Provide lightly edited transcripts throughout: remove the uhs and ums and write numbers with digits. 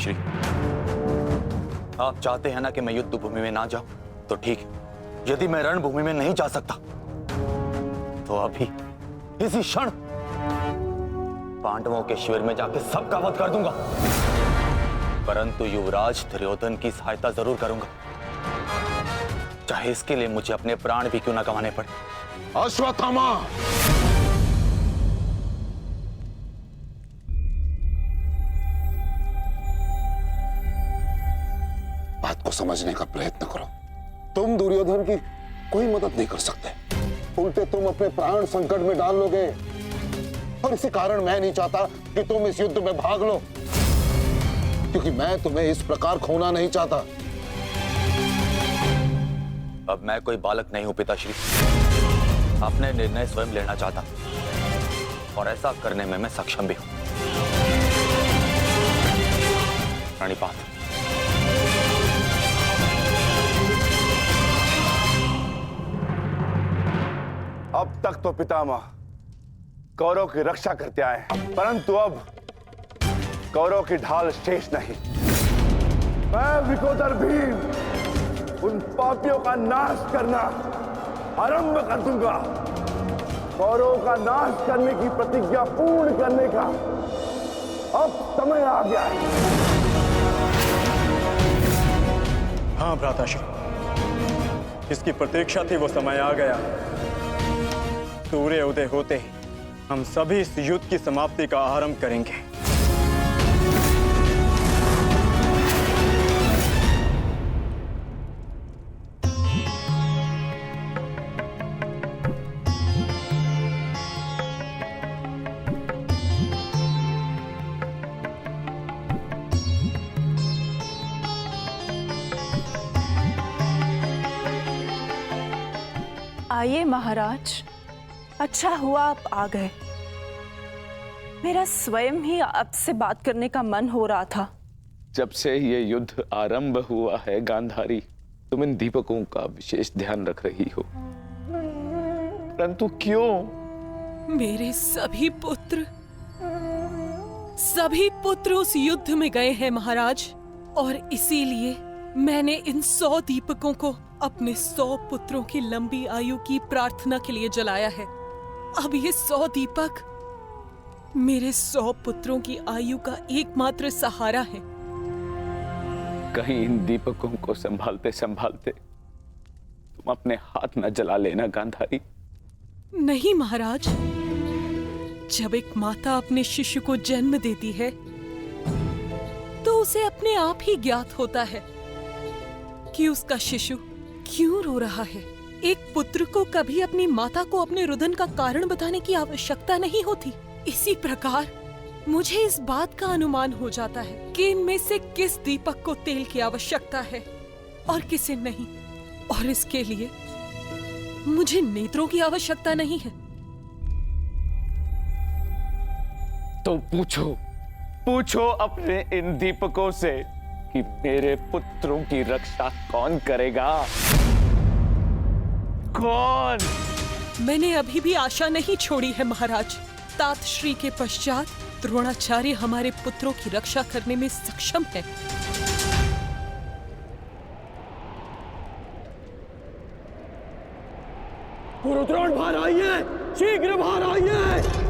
श्री, आप चाहते हैं ना कि मैं युद्ध भूमि में ना जाऊं, तो ठीक है। यदि मैं रणभूमि में नहीं जा सकता तो अभी इसी क्षण पांडवों के शिविर में जाकर सबका वध कर दूंगा, परंतु युवराज दुर्योधन की सहायता जरूर करूंगा, चाहे इसके लिए मुझे अपने प्राण भी क्यों ना गंवाने पड़े। अश्वत्थामा, बात को समझने का प्रयत्न करो। तुम दुर्योधन की कोई मदद नहीं कर सकते, उल्टे तुम अपने प्राण संकट में डाल लोगे, और इसी कारण मैं नहीं चाहता कि तुम इस युद्ध में भाग लो, क्योंकि मैं तुम्हें इस प्रकार खोना नहीं चाहता। अब मैं कोई बालक नहीं हूं पिताश्री, अपने निर्णय स्वयं लेना चाहता और ऐसा करने में मैं सक्षम भी हूं। प्रणिपात। अब तक तो पितामह कौरव की रक्षा करते आए, परंतु अब कौरव की ढाल शेष नहीं। मैं विकोदर भीम उन पापियों का नाश करना आरंभ कर दूंगा। कौरव का नाश करने की प्रतिज्ञा पूर्ण करने का अब समय आ गया है। हाँ भ्राताश्री, जिसकी प्रतीक्षा थी वो समय आ गया। सूर्य उदय होते ही हम सभी इस युद्ध की समाप्ति का आरंभ करेंगे। आइए महाराज, अच्छा हुआ आप आ गए। मेरा स्वयं ही आपसे बात करने का मन हो रहा था। जब से ये युद्ध आरंभ हुआ है गांधारी, तुम इन दीपकों का विशेष ध्यान रख रही हो, परंतु क्यों? मेरे सभी पुत्र उस युद्ध में गए हैं महाराज, और इसीलिए मैंने इन 100 दीपकों को अपने 100 पुत्रों की लंबी आयु की प्रार्थना के लिए जलाया है। अब ये 100 दीपक मेरे 100 पुत्रों की आयु का एकमात्र सहारा है। कहीं इन दीपकों को संभालते संभालते तुम अपने हाथ न जला लेना गांधारी। नहीं महाराज, जब एक माता अपने शिशु को जन्म देती है तो उसे अपने आप ही ज्ञात होता है कि उसका शिशु क्यों रो रहा है। एक पुत्र को कभी अपनी माता को अपने रुदन का कारण बताने की आवश्यकता नहीं होती। इसी प्रकार मुझे इस बात का अनुमान हो जाता है कि इनमें से किस दीपक को तेल की आवश्यकता है और किसे नहीं, और इसके लिए मुझे नेत्रों की आवश्यकता नहीं है। तो पूछो अपने इन दीपकों से कि मेरे पुत्रों की रक्षा कौन करेगा? कौन? मैंने अभी भी आशा नहीं छोड़ी है महाराज। तात श्री के पश्चात द्रोणाचार्य हमारे पुत्रों की रक्षा करने में सक्षम है। गुरुद्रोण बाहर आइए, शीघ्र बाहर आइए।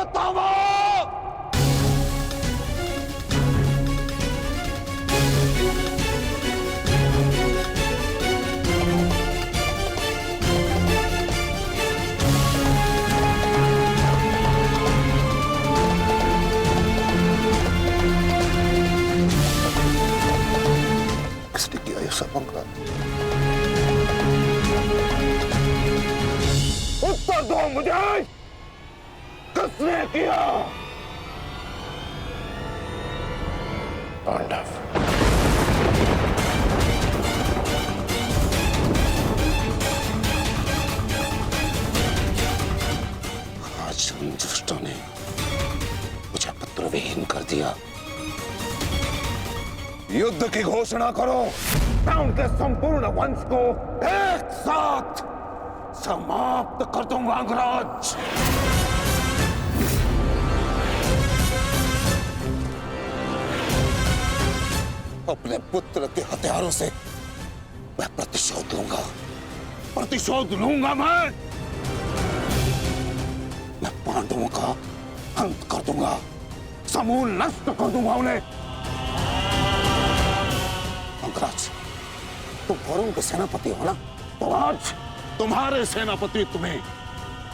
अश्वत्थामा! किसने किया ये सब अंगराज? उत्तर दो मुझे, किसने किया? पांडव। आज उन दुष्टों ने मुझे पुत्र विहीन कर दिया। युद्ध की घोषणा करो, मैं उनके संपूर्ण वंश को एक साथ समाप्त कर दूंगा अंगराज। अपने पुत्र के हथियारों से मैं प्रतिशोध लूंगा, प्रतिशोध लूंगा। मैं पांडवों का अंत कर दूंगा, समूल नष्ट कर दूंगा उन्हें। अंगराज, तुम कौरवों के सेनापति हो ना? तो आज तुम्हारे सेनापति तुम्हें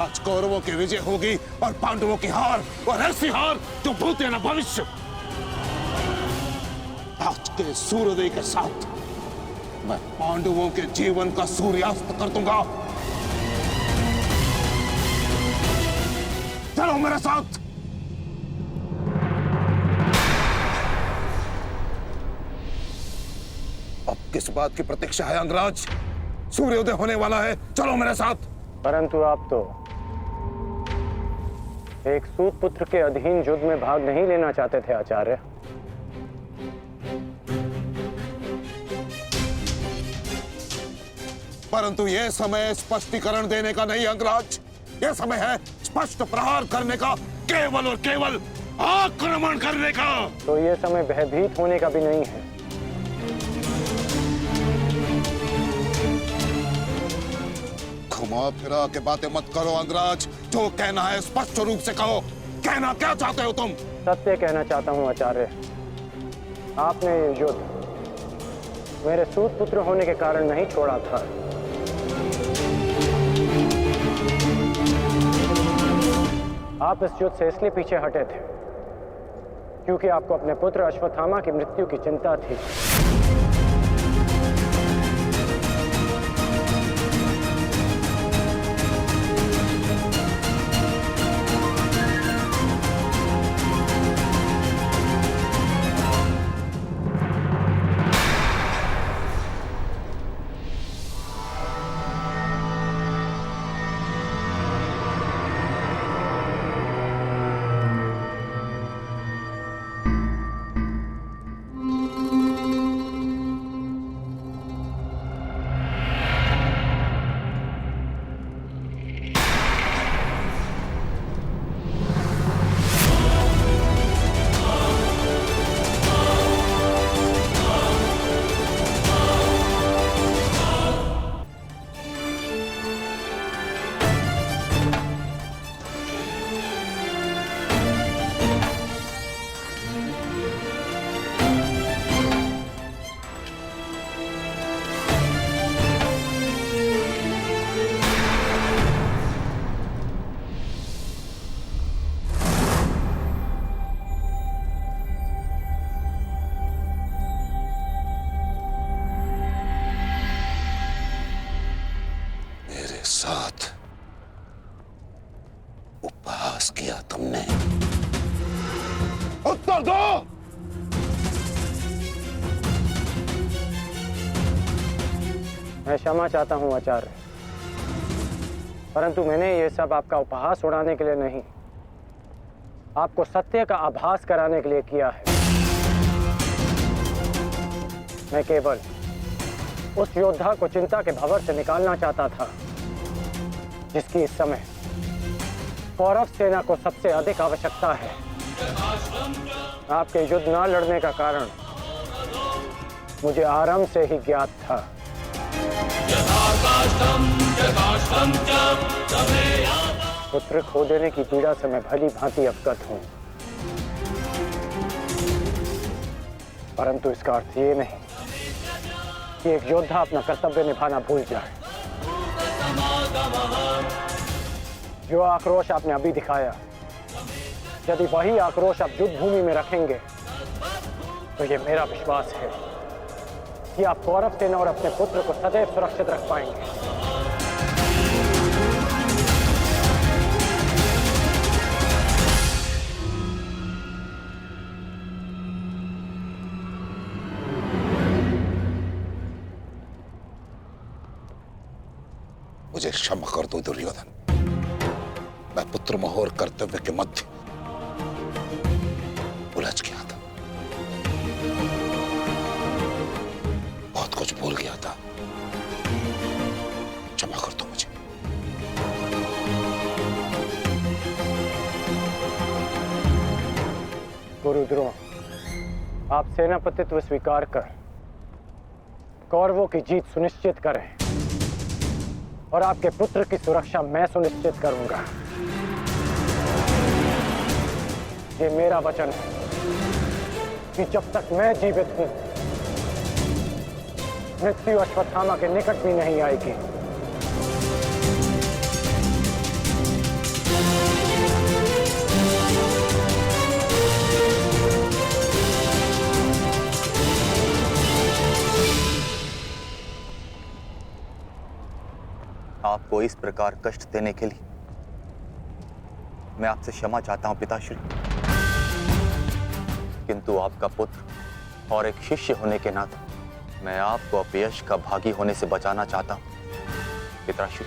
आज कौरवों की विजय होगी और पांडवों की हार, और ऐसी हार जो भूत है ना भविष्य। आज के सूर्योदय के साथ मैं पांडवों के जीवन का सूर्यास्त कर दूंगा। चलो मेरे साथ। अब किस बात की प्रतीक्षा है अंगराज? सूर्योदय होने वाला है, चलो मेरे साथ। परंतु आप तो एक सूत पुत्र के अधीन युद्ध में भाग नहीं लेना चाहते थे आचार्य। परंतु यह समय स्पष्टीकरण देने का नहीं अंगराज, यह समय है स्पष्ट प्रहार करने का, केवल और केवल आक्रमण करने का। तो यह समय भयभीत होने का भी नहीं है। घुमा फिरा के बातें मत करो अंगराज, जो कहना है स्पष्ट रूप से कहो। कहना क्या चाहते हो तुम? सत्य कहना चाहता हूं आचार्य। आपने ये युद्ध मेरे सूत पुत्र होने के कारण नहीं छोड़ा था। आप इस युद्ध से इसलिए पीछे हटे थे क्योंकि आपको अपने पुत्र अश्वत्थामा की मृत्यु की चिंता थी। साथ उपहास किया तुमने। उत्तर दो। मैं क्षमा चाहता हूं आचार्य, परंतु मैंने ये सब आपका उपहास उड़ाने के लिए नहीं, आपको सत्य का आभास कराने के लिए किया है। मैं केवल उस योद्धा को चिंता के भंवर से निकालना चाहता था जिसकी इस समय कौरव सेना को सबसे अधिक आवश्यकता है। आपके युद्ध न लड़ने का कारण मुझे आरंभ से ही ज्ञात था। पुत्र खो देने की पीड़ा से मैं भली भांति अवगत हूं, परंतु इसका अर्थ ये नहीं कि एक योद्धा अपना कर्तव्य निभाना भूल जाए। जो आक्रोश आपने अभी दिखाया, यदि वही आक्रोश आप युद्ध भूमि में रखेंगे तो ये मेरा विश्वास है कि आप कौरव सेना और अपने पुत्र को सदैव सुरक्षित रख पाएंगे। मुझे क्षमा कर दो दुर्योधन, मैं पुत्र मोह और कर्तव्य के मध्य उलझ गया था, बहुत कुछ भूल गया था। क्षमा कर दो मुझे। गुरु द्रोण, आप सेनापतित्व स्वीकार कर कौरवों की जीत सुनिश्चित करें और आपके पुत्र की सुरक्षा मैं सुनिश्चित करूंगा। ये मेरा वचन है कि जब तक मैं जीवित हूं, मृत्यु अश्वत्थामा के निकट भी नहीं आएगी। आपको इस प्रकार कष्ट देने के लिए मैं आपसे क्षमा चाहता हूं पिताश्री, किंतु आपका पुत्र और एक शिष्य होने के नाते मैं आपको अपयश का भागी होने से बचाना चाहता हूं। पिताश्री,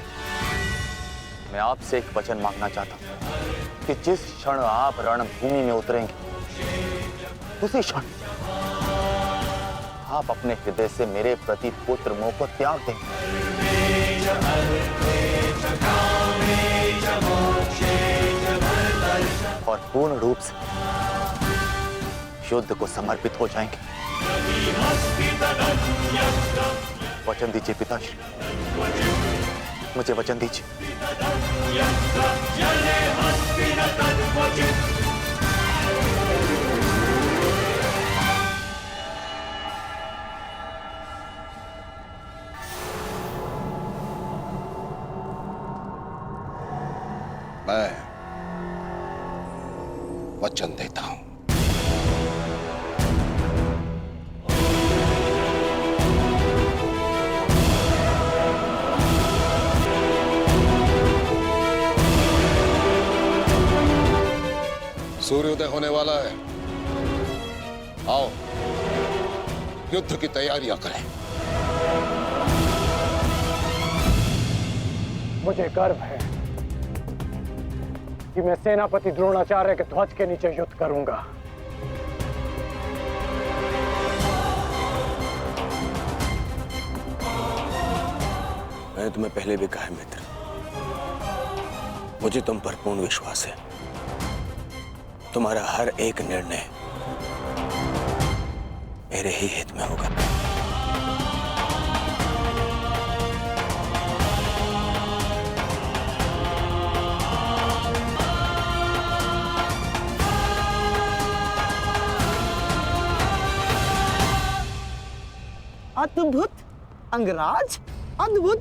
मैं आपसे एक वचन मांगना चाहता हूं कि जिस क्षण आप रणभूमि में उतरेंगे, उसी क्षण आप अपने हृदय से मेरे प्रति पुत्र मोह को त्याग देंगे और पूर्ण रूप से युद्ध को समर्पित हो जाएंगे। वचन दीजिए पिताश्री, मुझे वचन दीजिए। मैं वचन देता हूं, सूर्योदय होने वाला है। आओ युद्ध की तैयारियां करें। मुझे गर्व है कि मैं सेनापति द्रोणाचार्य के ध्वज के नीचे युद्ध करूंगा। मैंने तुम्हें पहले भी कहा है मित्र, मुझे तुम पर पूर्ण विश्वास है। तुम्हारा हर एक निर्णय मेरे ही हित में होगा। अद्भुत अंगराज, अद्भुत!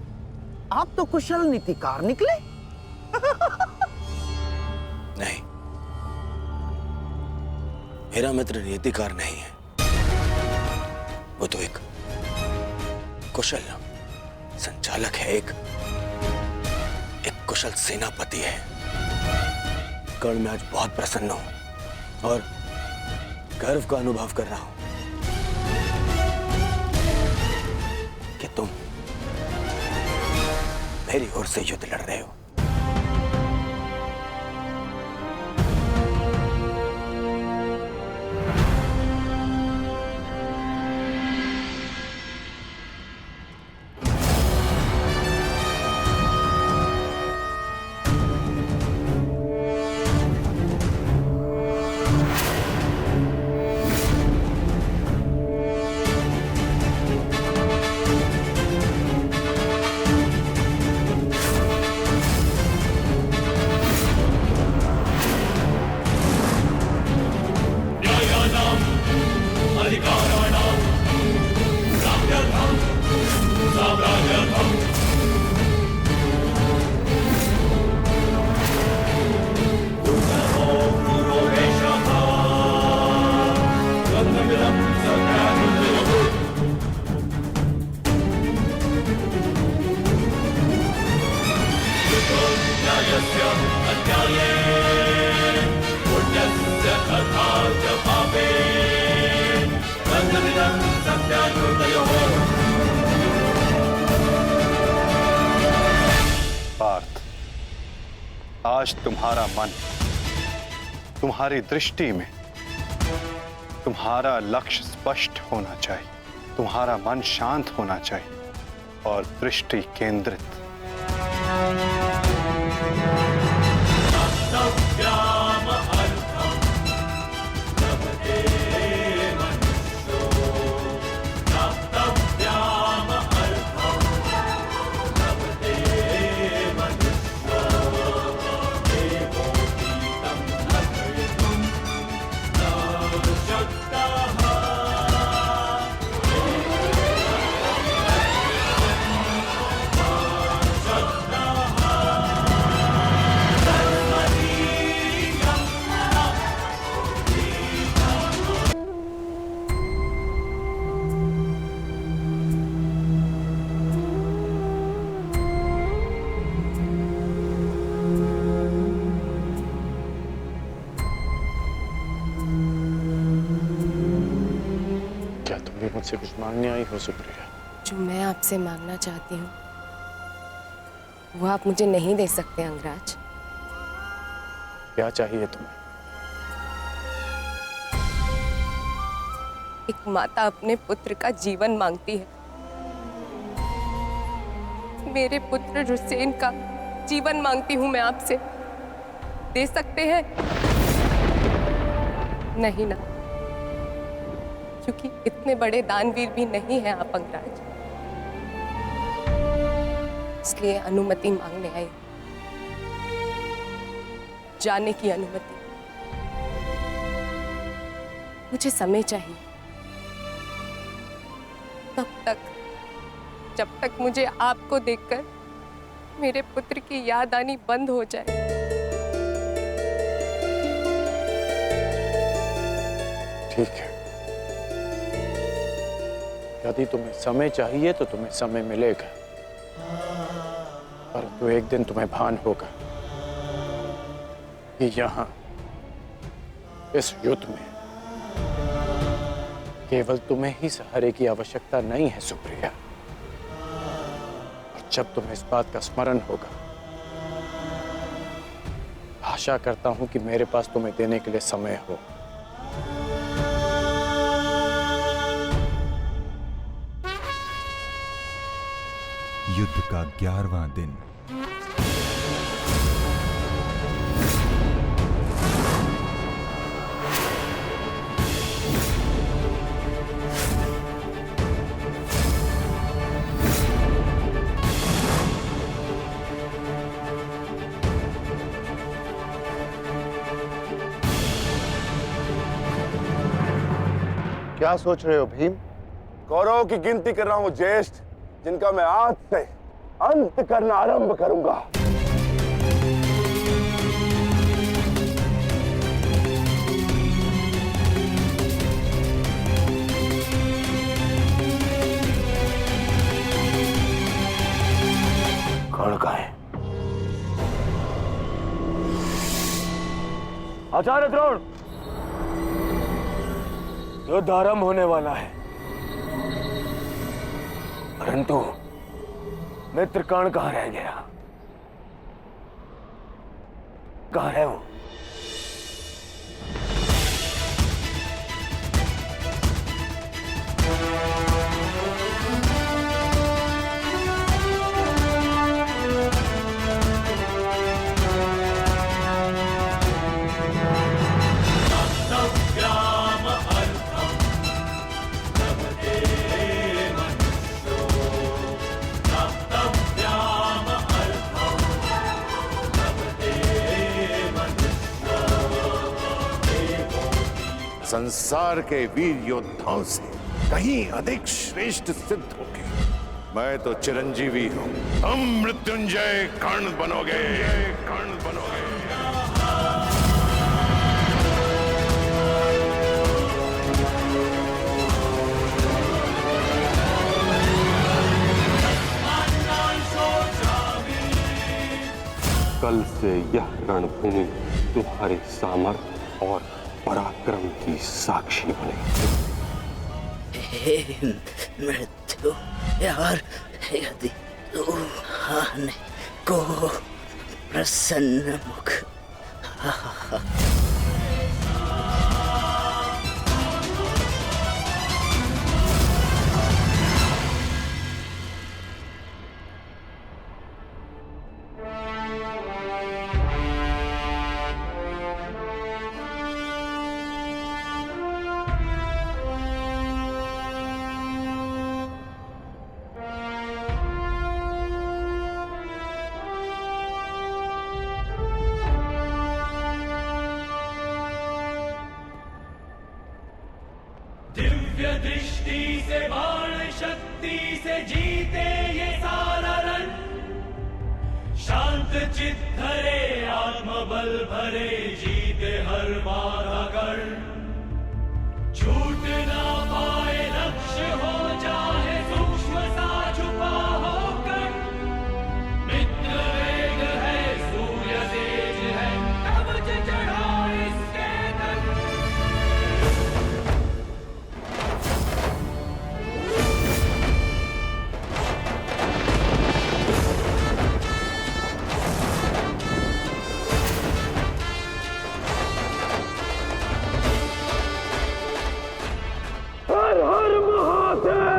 आप तो कुशल नीतिकार निकले। नहीं, मेरा मित्र नीतिकार नहीं है, वो तो एक कुशल संचालक है, एक कुशल सेनापति है। कर्ण, मैं आज बहुत प्रसन्न हूं और गर्व का अनुभव कर रहा हूं कि तुम मेरी ओर से युद्ध लड़ रहे हो। पार्थ, आज तुम्हारा मन, तुम्हारी दृष्टि में तुम्हारा लक्ष्य स्पष्ट होना चाहिए, तुम्हारा मन शांत होना चाहिए और दृष्टि केंद्रित। मुझसे कुछ मांगने आई हो सुप्रिया? जो मैं आपसे मांगना चाहती हूँ वो आप मुझे नहीं दे सकते अंगराज। क्या चाहिए तुम्हें? एक माता अपने पुत्र का जीवन मांगती है। मेरे पुत्र हुसैन का जीवन मांगती हूँ मैं आपसे। दे सकते हैं? नहीं ना, क्योंकि इतने बड़े दानवीर भी नहीं हैं आप अंगराज। इसलिए अनुमति मांगने आई, जाने की अनुमति। मुझे समय चाहिए, तब तक जब तक मुझे आपको देखकर मेरे पुत्र की याद आनी बंद हो जाए। ठीक है, यदि तुम्हें समय चाहिए तो तुम्हें समय मिलेगा, परंतु एक दिन तुम्हें भान होगा कि यहाँ इस युद्ध में केवल तुम्हें ही सहारे की आवश्यकता नहीं है सुप्रिया। और जब तुम्हें इस बात का स्मरण होगा, आशा करता हूं कि मेरे पास तुम्हें देने के लिए समय हो। युद्ध का 11वां दिन। क्या सोच रहे हो भीम? कौरवों की गिनती कर रहा हूं ज्येष्ठ, जिनका मैं आज से अंत करना आरंभ करूंगा। कौन का है? आचार्य द्रोण, युद्ध आरंभ होने वाला है, परंतु मित्र कर्ण कहाँ रह गया? कहाँ है वो? संसार के वीर योद्धाओं से कहीं अधिक श्रेष्ठ सिद्ध होके मैं तो चिरंजीवी हूं, तुम मृत्युंजय कर्ण बनोगे, कर्ण बनोगे। कल से यह रणभूमि तुम्हारे सामर्थ्य और पराक्रम की साक्षी बनेगी। हे मृत्यु यार, यदि तू आने को प्रसन्न मुख दिव्य दृष्टि से बाण शक्ति से जीते ये सारा रण, शांत चित्त धरे आत्मबल भरे जीते हर बाधा गण, छूट ना पाए लक्ष्य हो चाहे सूक्ष्म सा छुपा हो कर, मित्र वेग है सूर्य तेज है कवच चढ़ा इसके तन। हर हर महादेव।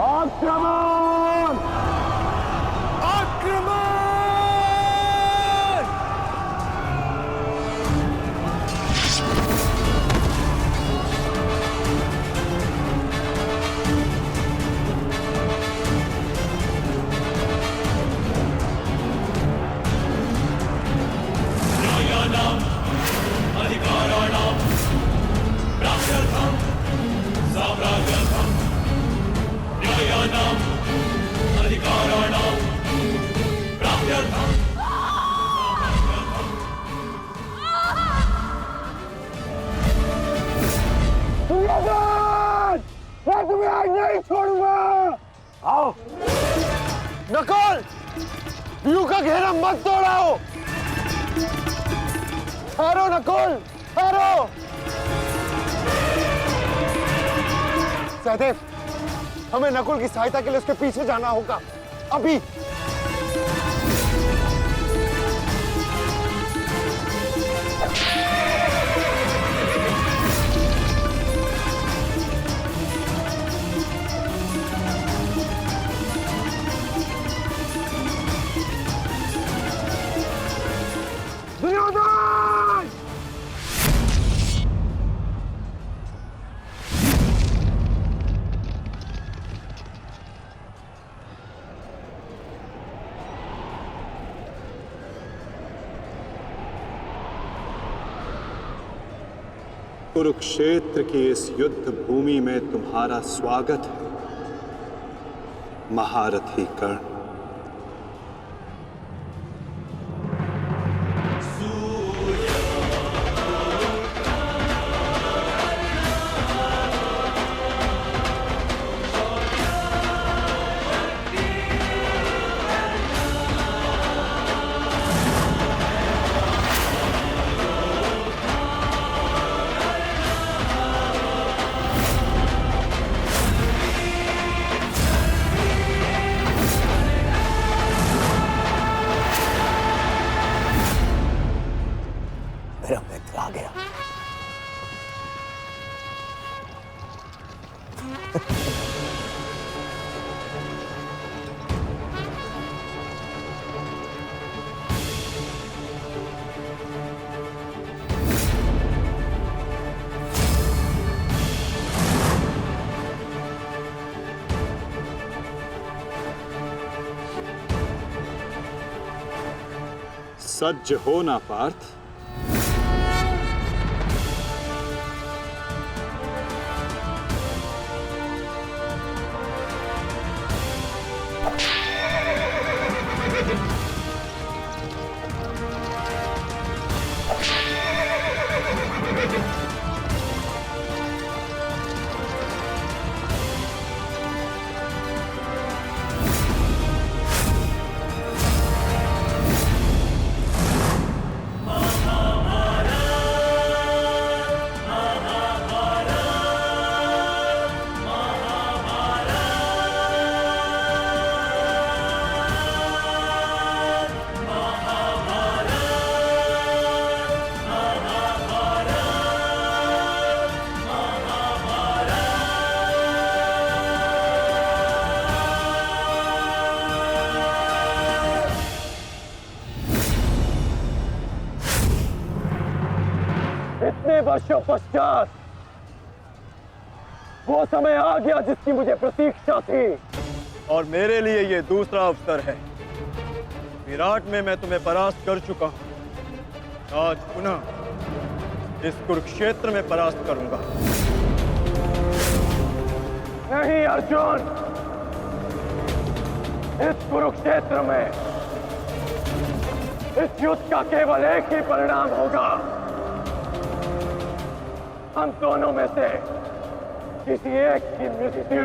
आक्रमण! आक्रमण! न्यायानाम् अधिकाराणाम् प्राप्त्यर्थम् साम्राज्यर्थम्, न्यायानाम् अधिकाराणाम् प्राप्त्यर्थम् दुर्योधन! मैं तुम्हें आज नहीं छोड़ूंगा। आओ नकुल, व्यू का घेरा मत तोड़ाओ। ठहरो नकुल, ठहरो। सहदेव, हमें नकुल की सहायता के लिए उसके पीछे जाना होगा अभी। दुर्योधन! कुरुक्षेत्र की इस युद्ध भूमि में तुम्हारा स्वागत है, महारथी कर्ण। सज्ज हो ना पार्थ। इतने वर्षों पश्चात वो समय आ गया जिसकी मुझे प्रतीक्षा थी। और मेरे लिए ये दूसरा अवसर है। विराट में मैं तुम्हें परास्त कर चुका हूं, आज पुनः इस कुरुक्षेत्र में परास्त करूंगा। नहीं अर्जुन, इस कुरुक्षेत्र में इस युद्ध का केवल एक ही परिणाम होगा। हम दोनों में से किसी एक की मृत्यु।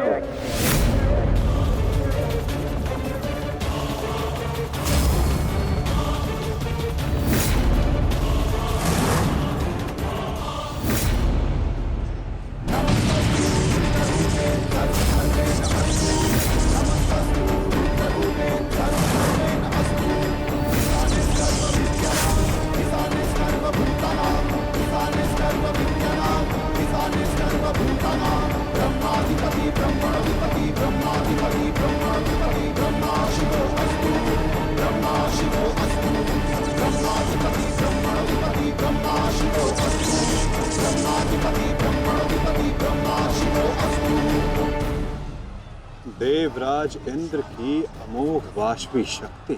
देवराज इंद्र की अमोघ वाष्पी शक्ति।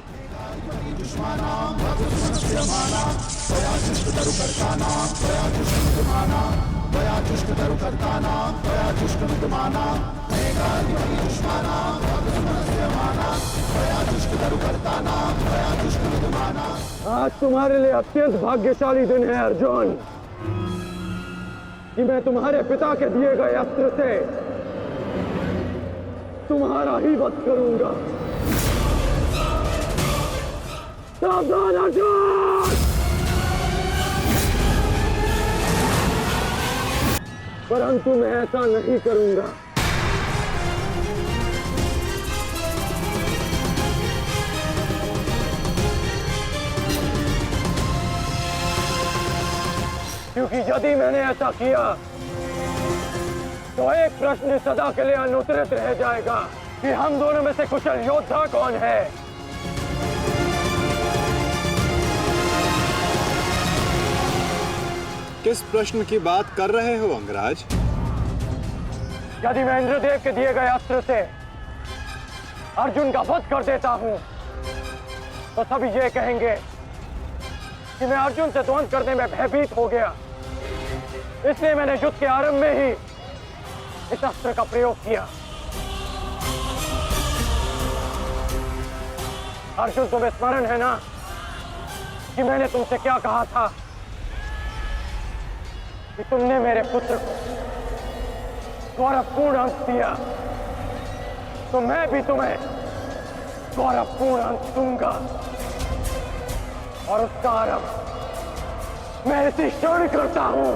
आज तुम्हारे लिए अत्यंत भाग्यशाली दिन है अर्जुन, कि मैं तुम्हारे पिता के दिए गए अस्त्र से तुम्हारा ही वध करूंगा। सावधान अर्जुन! परंतु मैं ऐसा नहीं करूंगा। क्योंकि यदि मैंने ऐसा किया तो एक प्रश्न सदा के लिए अनुत्तरित रह जाएगा कि हम दोनों में से कुशल योद्धा कौन है। किस प्रश्न की बात कर रहे हो अंगराज? यदि मैं इंद्रदेव के दिए गए अस्त्र से अर्जुन का वध कर देता हूं तो सभी ये कहेंगे कि मैं अर्जुन से द्वंद्व करने में भयभीत हो गया, इसलिए मैंने युद्ध के आरंभ में ही इस अस्त्र का प्रयोग किया। अर्जुन, तुम्हें स्मरण है ना कि मैंने तुमसे क्या कहा था कि तुमने मेरे पुत्र को गौरवपूर्ण अंश दिया, तो मैं भी तुम्हें गौरवपूर्ण अंश दूंगा। और उसका आरंभ मैं इसी क्षण करता हूं।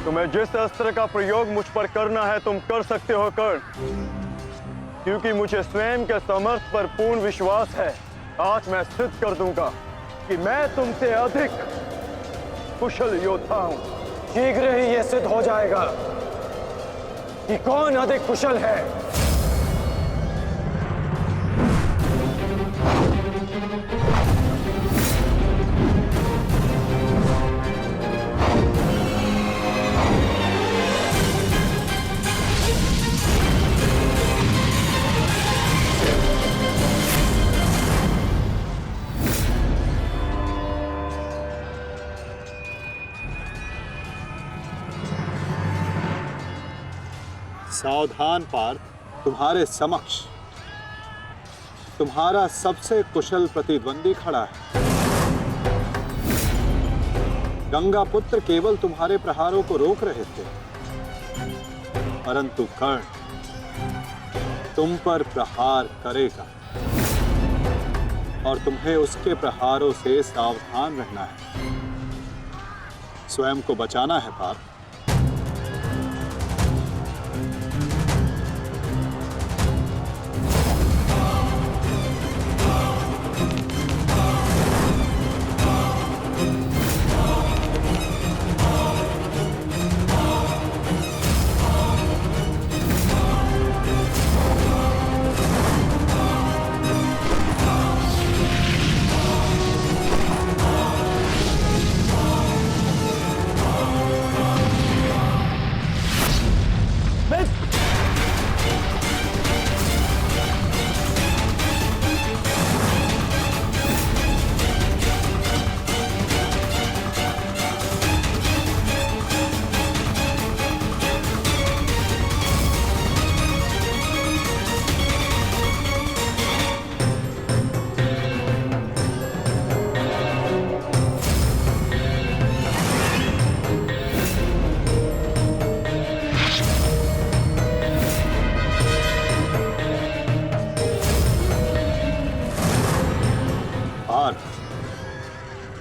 तुम्हें जिस अस्त्र का प्रयोग मुझ पर करना है तुम कर सकते हो कर्ण, क्योंकि मुझे स्वयं के सामर्थ्य पर पूर्ण विश्वास है। आज मैं सिद्ध कर दूंगा कि मैं तुमसे अधिक कुशल योद्धा हूं। शीघ्र ही यह सिद्ध हो जाएगा कि कौन अधिक कुशल है। सावधान पार्थ, तुम्हारे समक्ष तुम्हारा सबसे कुशल प्रतिद्वंदी खड़ा है। गंगा पुत्र केवल तुम्हारे प्रहारों को रोक रहे थे, परंतु कर्ण तुम पर प्रहार करेगा और तुम्हें उसके प्रहारों से सावधान रहना है। स्वयं को बचाना है पार्थ।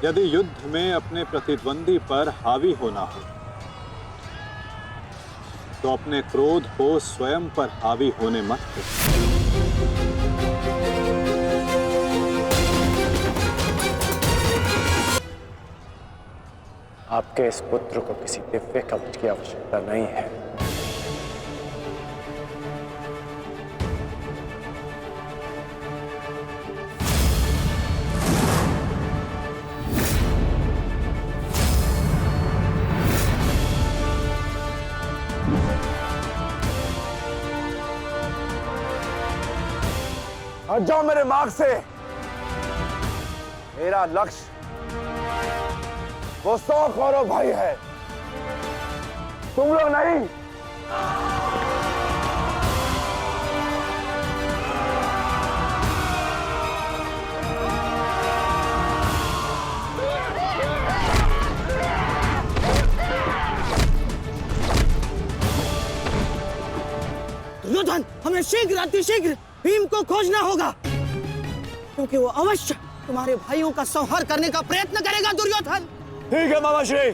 यदि युद्ध में अपने प्रतिद्वंदी पर हावी होना हो तो अपने क्रोध को स्वयं पर हावी होने मत दो। आपके इस पुत्र को किसी दिव्य कवच की आवश्यकता नहीं है। हट जाओ मेरे मार्ग से। मेरा लक्ष्य वो 100 कौरव भाई है, तुम लोग नहीं। दुर्योधन, हमें शीघ्र अतिशीघ्र भीम को खोजना होगा, क्योंकि वो अवश्य तुम्हारे भाइयों का संहार करने का प्रयत्न करेगा। दुर्योधन, ठीक है मामाश्री।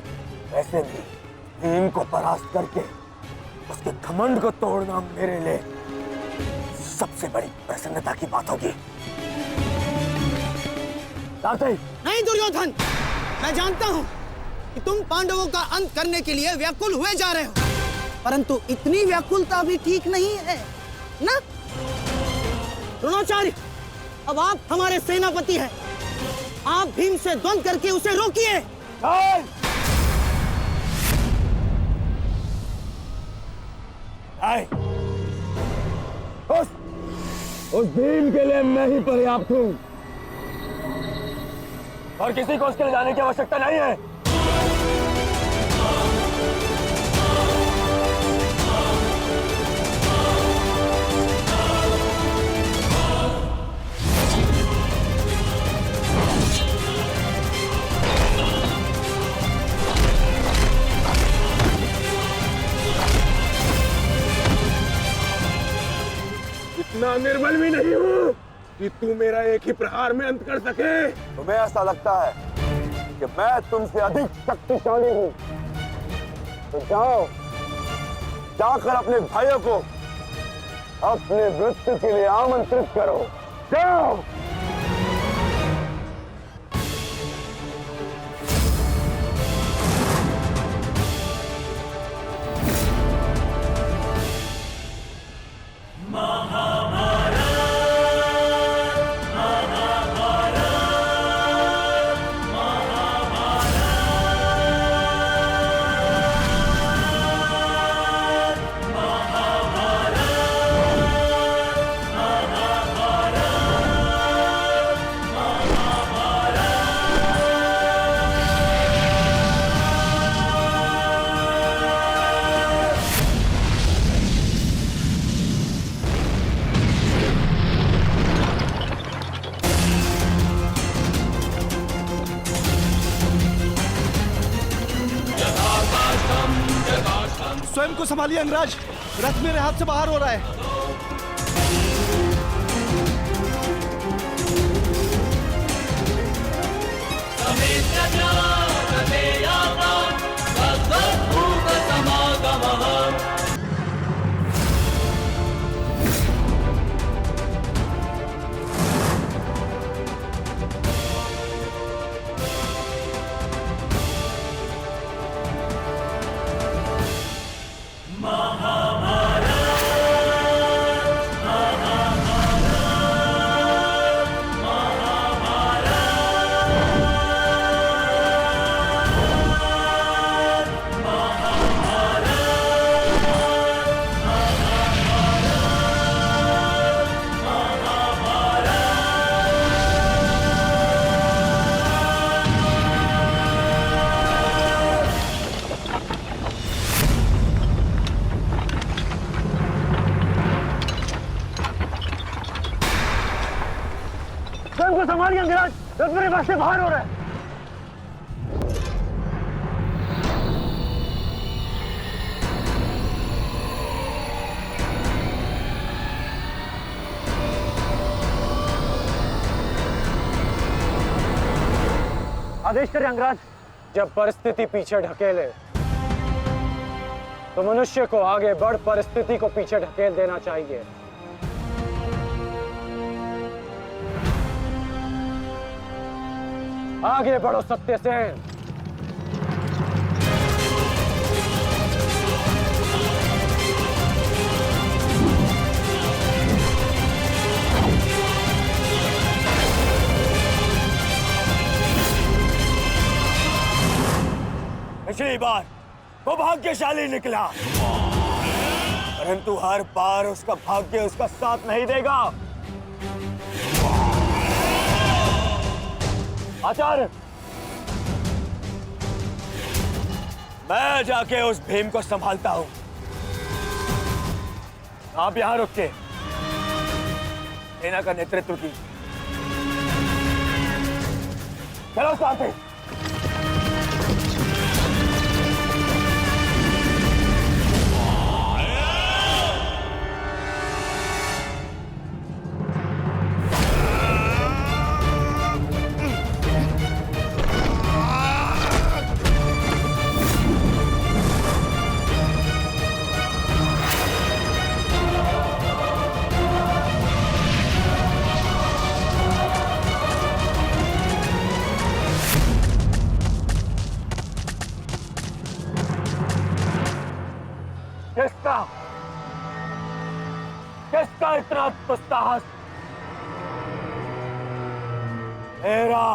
वैसे भी भीम को परास्त करके उसके घमंड को तोड़ना मेरे लिए सबसे बड़ी प्रसन्नता की बात होगी। नहीं दुर्योधन, मैं जानता हूं कि तुम पांडवों का अंत करने के लिए व्याकुल हुए जा रहे हो, परंतु इतनी व्याकुलता भी ठीक नहीं है ना। द्रोणाचार्य, अब आप हमारे सेनापति हैं, आप भीम से द्वंद्व करके उसे रोकिए। उस भीम के लिए मैं ही पर्याप्त हूं और किसी को उसके लिए जाने की आवश्यकता नहीं है। इतना निर्बल भी नहीं हूँ कि तू मेरा एक ही प्रहार में अंत कर सके। तुम्हें ऐसा लगता है कि मैं तुमसे अधिक शक्तिशाली हूँ, तो जाओ, जाकर अपने भाइयों को अपने मृत्यु के लिए आमंत्रित करो। जाओ। स्वयं को संभालिए अंगराज, रथ मेरे हाथ से बाहर हो रहा है। स्वयं को संभालिए अंगराज, रथ मेरे पास से बाहर हो रहा है। आदेश करें अंगराज। जब परिस्थिति पीछे ढकेले तो मनुष्य को आगे बढ़ परिस्थिति को पीछे ढकेल देना चाहिए। आगे बढ़ो सत्यसेन। पिछली बार वो भाग्यशाली निकला, परंतु हर बार उसका भाग्य उसका साथ नहीं देगा। आचार्य, मैं जाके उस भीम को संभालता हूं, आप यहां रुक के सेना का नेतृत्व की। चलो साथी। किसका इतना दुस्साहस? मेरा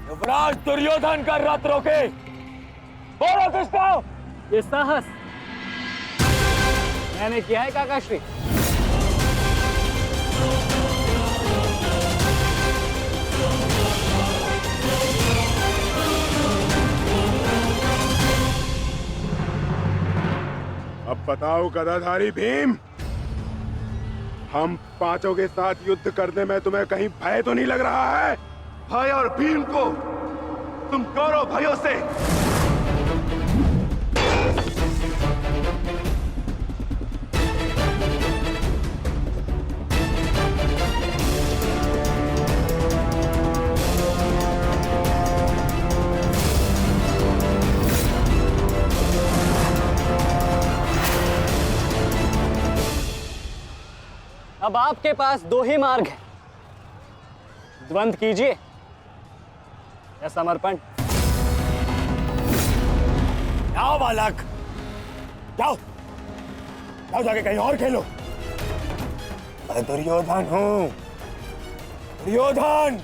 युवराज दुर्योधन का रथ रोके। बोलो किसका? ये साहस मैंने किया है काकाश्री। अब बताओ गदाधारी भीम, हम पांचों के साथ युद्ध करने में तुम्हें कहीं भय तो नहीं लग रहा है? भय और भीम को तुम कौरव भाइयों से अब आपके पास दो ही मार्ग है, द्वंद्व कीजिए या समर्पण। जाओ बालक, जाओ जाओ, जाके कहीं और खेलो। मैं दुर्योधन हूं, दुर्योधन।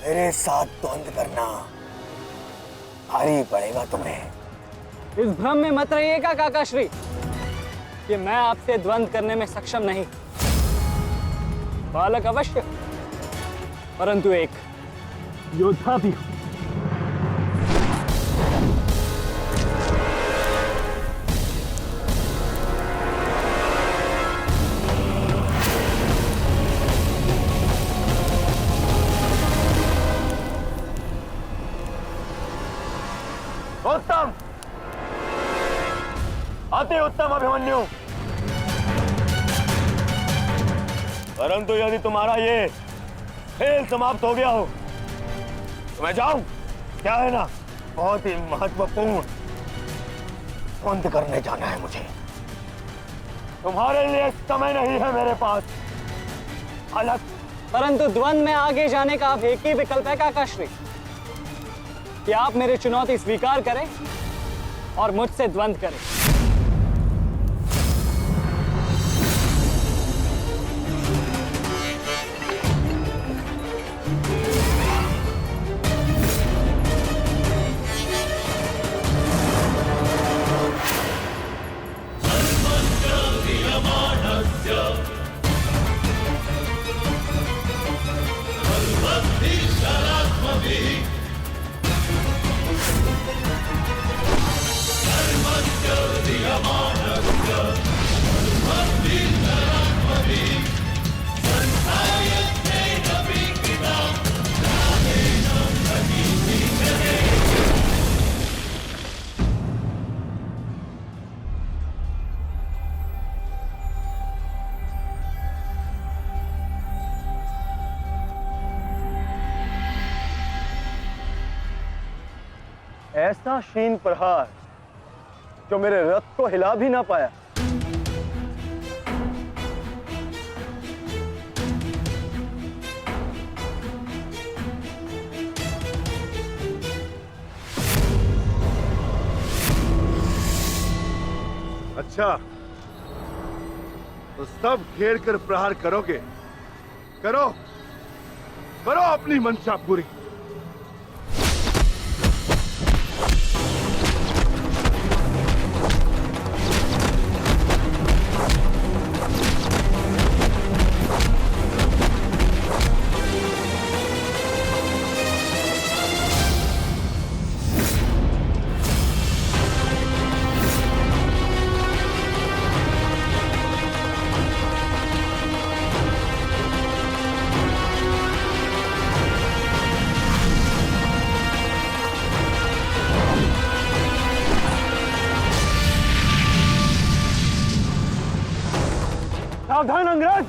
मेरे साथ द्वंद्व करना भारी पड़ेगा तुम्हें। इस भ्रम में मत रहिएगा काकाश्री कि मैं आपसे द्वंद्व करने में सक्षम नहीं। बालक अवश्य, परंतु एक योद्धा भी हूं। उत्तम, अति उत्तम अभिमन्यु। परंतु यदि तुम्हारा ये खेल समाप्त हो गया हो तो मैं जाऊं? क्या है ना, बहुत ही महत्वपूर्ण द्वंद्व करने जाना है मुझे। तुम्हारे लिए समय नहीं है मेरे पास। अलग। परंतु द्वंद्व में आगे जाने का अब एक ही विकल्प है काकाश्री, कि आप मेरी चुनौती स्वीकार करें और मुझसे द्वंद्व करें। ऐसा शीन प्रहार जो मेरे रथ को हिला भी ना पाया। अच्छा, तो सब घेर कर प्रहार करोगे? करो, करो अपनी मंशा पूरी। सावधान अंग्रेज!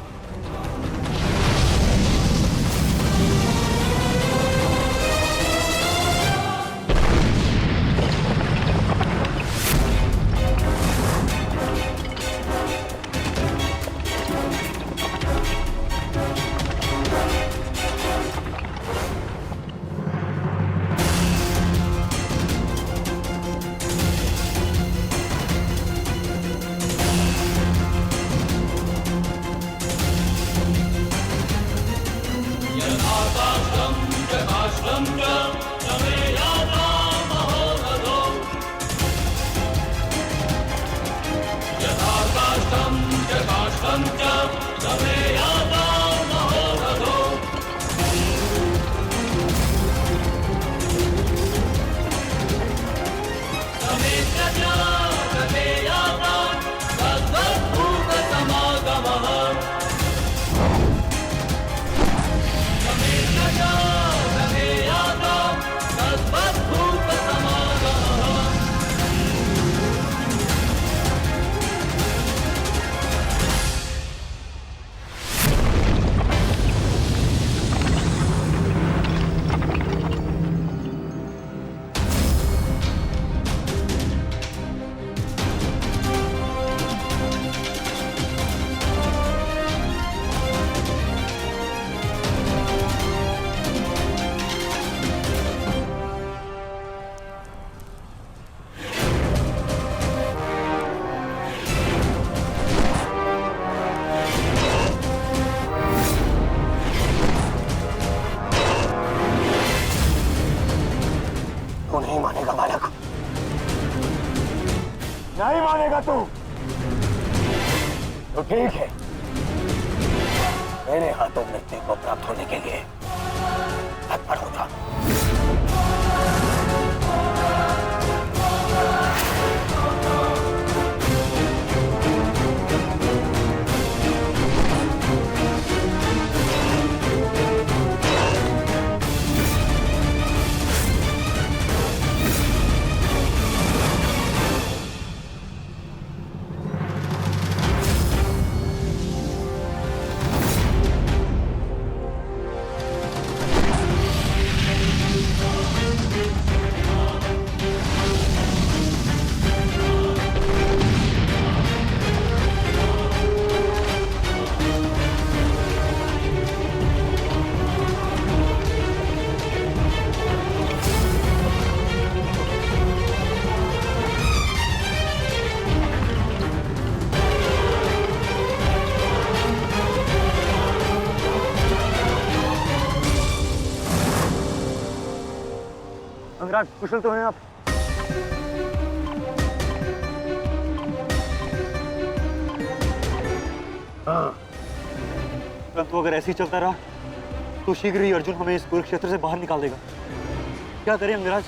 नहीं मानेगा तू तो ठीक है, मेरे हाथों मृत्यु को प्राप्त होने के लिए तत्पर हो जा। अंगराज, कुशल तो हैं आप? हाँ। परंतु अगर ऐसे ही चलता रहा तो शीघ्र ही अर्जुन हमें इस कुरुक्षेत्र से बाहर निकाल देगा। क्या करें अंगराज?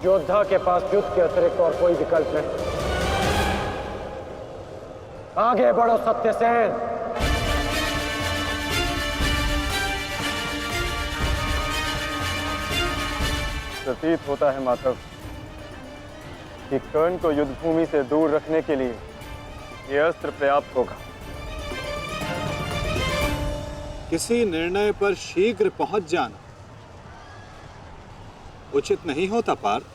योद्धा के पास युद्ध के अतिरिक्त और कोई विकल्प नहीं। आगे बढ़ो सत्यसेन। प्रतीत होता है माधव कि कर्ण को युद्ध भूमि से दूर रखने के लिए ये अस्त्र पर्याप्त होगा। किसी निर्णय पर शीघ्र पहुंच जाना उचित नहीं होता पार्थ।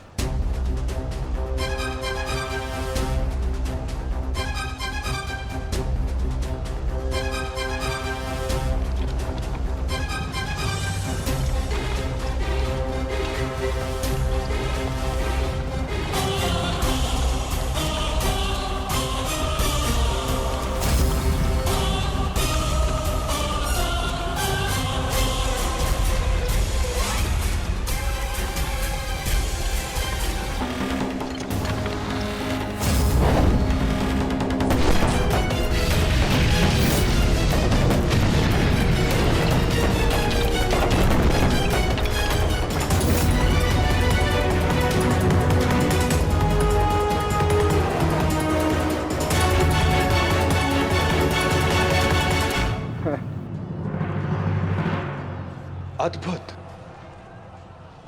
अद्भुत,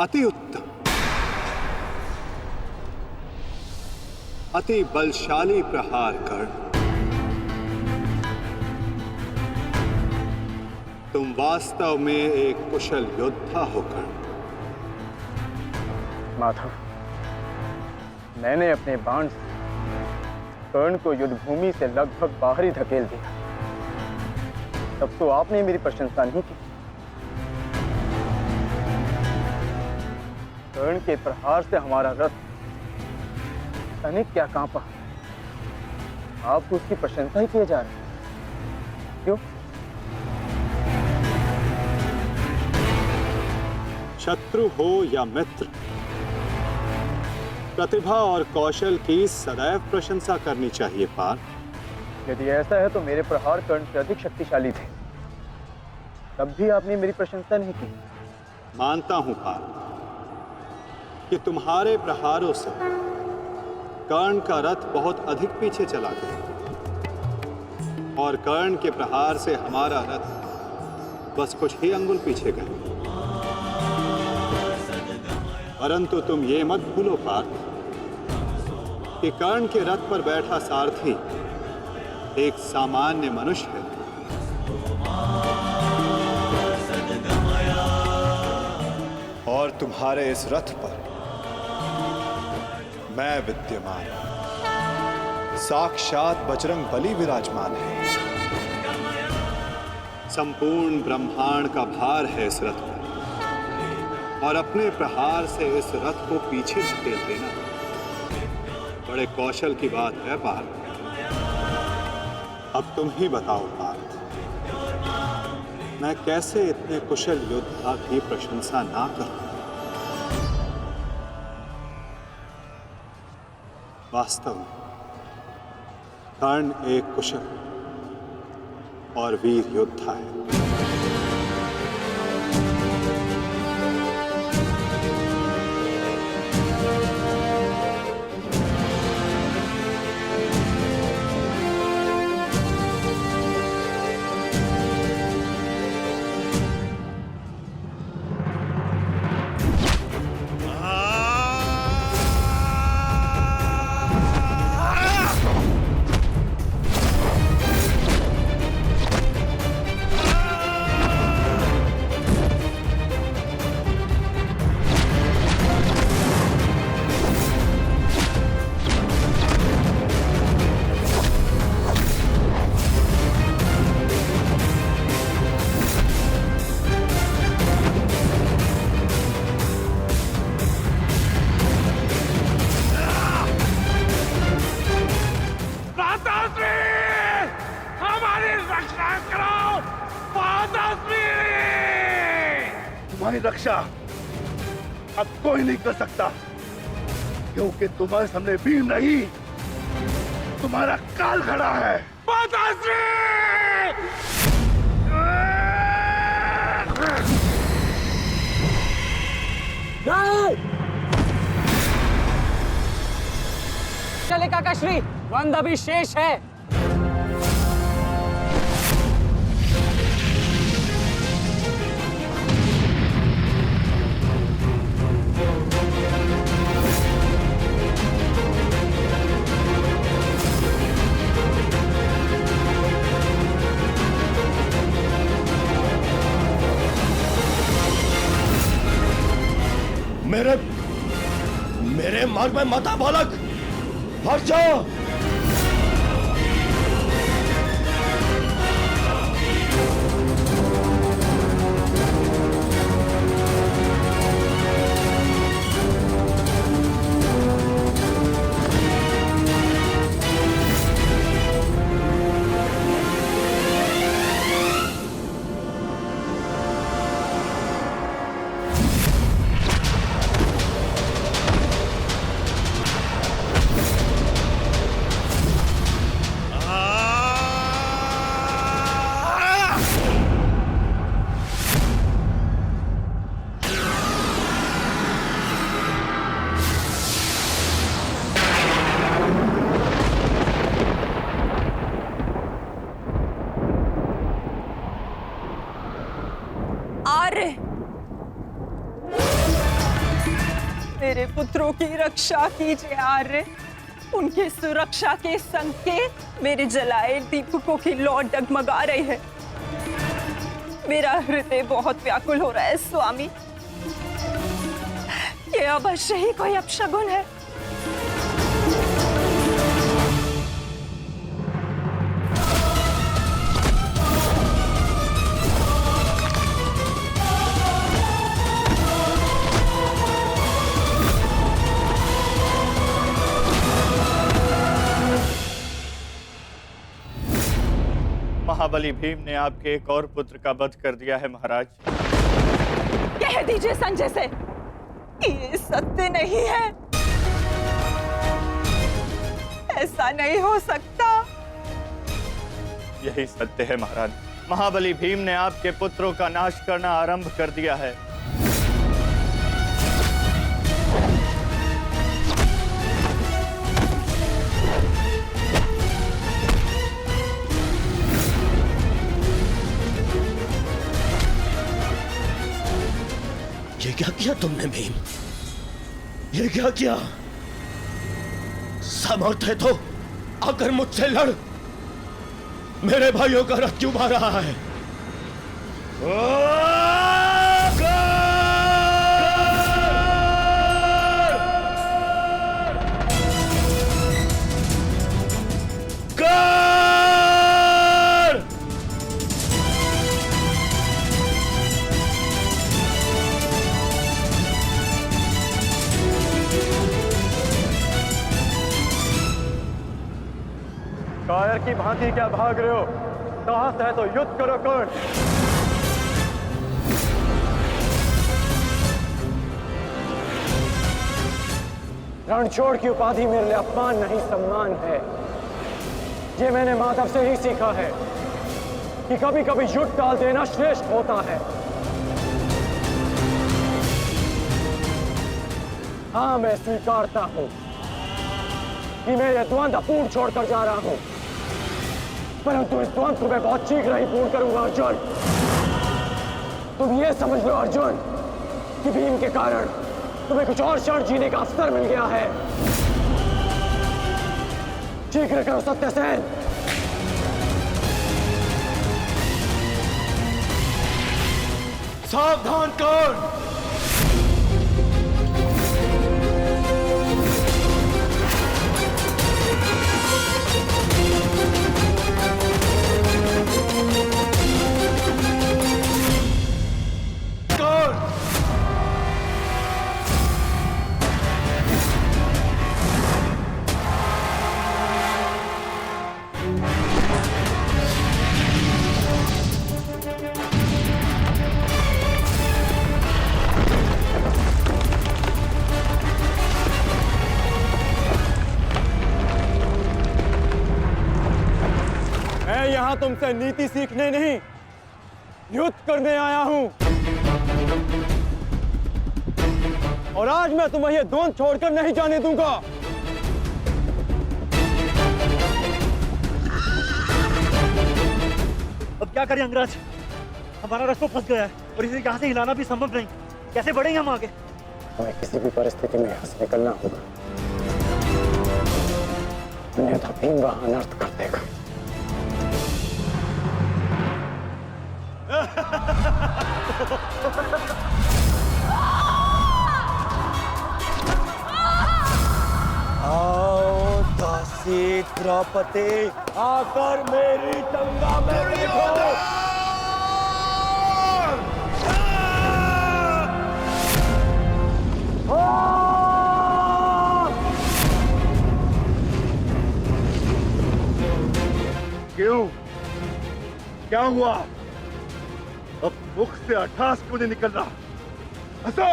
अति उत्तम, अति बलशाली प्रहार कर्ण। तुम वास्तव में एक कुशल योद्धा हो कर्ण। माधव, मैंने अपने बाण से कर्ण को युद्ध भूमि से लगभग बाहर ही धकेल दिया। तब तो आपने मेरी प्रशंसा नहीं की। कर्ण के प्रहार से हमारा रथ तनिक क्या कांपा। आप तो उसकी प्रशंसा ही किए जा रहे हैं। क्यों? शत्रु हो या मित्र, प्रतिभा और कौशल की सदैव प्रशंसा करनी चाहिए पार्थ। यदि ऐसा है तो मेरे प्रहार कर्ण से अधिक शक्तिशाली थे, तब भी आपने मेरी प्रशंसा नहीं की। मानता हूं पार्थ कि तुम्हारे प्रहारों से कर्ण का रथ बहुत अधिक पीछे चला गया और कर्ण के प्रहार से हमारा रथ बस कुछ ही अंगुल पीछे गया। परंतु तुम ये मत भूलो पार्थ कि कर्ण के रथ पर बैठा सारथी एक सामान्य मनुष्य है। और तुम्हारे इस रथ पर मैं विद्यमान, साक्षात बजरंग बली विराजमान है। संपूर्ण ब्रह्मांड का भार है इस रथ पर और अपने प्रहार से इस रथ को पीछे धकेल देना बड़े कौशल की बात है पार्थ। अब तुम ही बताओ पार्थ, मैं कैसे इतने कुशल योद्धा की प्रशंसा ना करूं? वास्तव में कर्ण एक कुशल और वीर योद्धा है। तुम्हारी रक्षा अब कोई नहीं कर सकता, क्योंकि तुम्हारे सामने भीम नहीं, तुम्हारा काल खड़ा है। माताश्री! चले काकाश्री, द्वंद अभी शेष है। मेरे मार्ग में मत आ बालक, हट जाओ। मेरे पुत्रों की रक्षा कीजिए आर्य। उनके सुरक्षा के संकेत मेरे जलाए दीपकों की लौ डगमगा रही है। मेरा हृदय बहुत व्याकुल हो रहा है स्वामी। ये अवश्य ही कोई अपशगुन है। महाबली भीम ने आपके एक और पुत्र का वध कर दिया है महाराज। कह दीजिए संजय से, ये सत्य नहीं है। ऐसा नहीं हो सकता। यही सत्य है महाराज। महाबली भीम ने आपके पुत्रों का नाश करना आरंभ कर दिया है। ये क्या किया तुमने भीम? ये क्या किया? समर्थ है तो आकर मुझसे लड़। मेरे भाइयों का रथ क्यों मार रहा है? कायर की भांति क्या भाग रहे हो? साहस है तो युद्ध करो कर्ण। रणछोड़ की उपाधि मेरे लिए अपमान नहीं सम्मान है। ये मैंने माधव से ही सीखा है कि कभी कभी युद्ध टाल देना श्रेष्ठ होता है। हाँ, मैं स्वीकारता हूं कि मैं ये द्वंद अपूर्ण छोड़कर जा रहा हूं, परंतु इस द्वंद को मैं बहुत शीघ्र ही पूर्ण करूंगा अर्जुन। तुम ये समझ लो अर्जुन कि भीम के कारण तुम्हें कुछ और क्षण जीने का अवसर मिल गया है। शीघ्र करो सत्यसेन। सावधान कर्ण। मैं यहाँ तुमसे नीति सीखने नहीं, युद्ध करने आया हूँ। और आज मैं तुम्हें ये द्वंद छोड़कर नहीं जाने दूंगा। अब क्या करें अंगराज? हमारा रास्ता फंस गया है और इसे यहाँ से हिलाना भी संभव नहीं। कैसे बढ़ेंगे हम आगे? हमें किसी भी परिस्थिति में यहाँ से निकलना होगा, अन्यथा भीम वहां अनर्थ कर देगा। आओ दासी द्रौपदी, आकर मेरी टंगा में बैठो। क्यों? क्या हुआ? अब मुख से अट्ठास क्यों नहीं निकल रहा? हंसो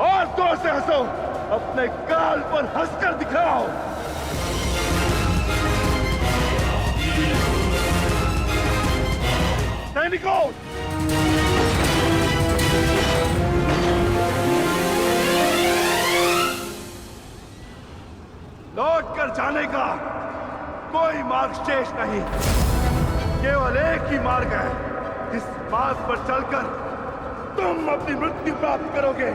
और जोर से हंसो, अपने गाल पर हंसकर दिखाओ। सैनिकों, लौट कर जाने का कोई मार्ग शेष नहीं, केवल एक ही मार्ग है, जिस मार्ग पर चलकर तुम अपनी मृत्यु प्राप्त करोगे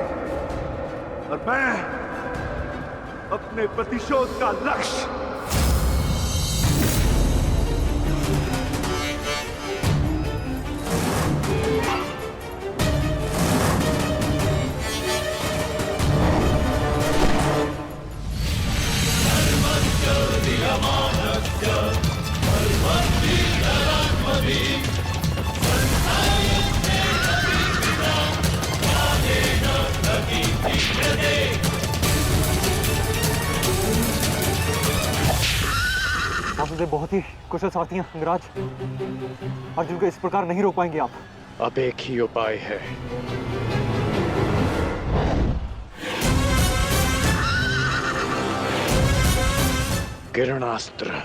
और मैं अपने प्रतिशोध का लक्ष्य आपसे बहुत ही कुशल सारथी हैं अंगराज। अर्जुन को इस प्रकार नहीं रोक पाएंगे आप। अब एक ही उपाय है। किरणास्त्र।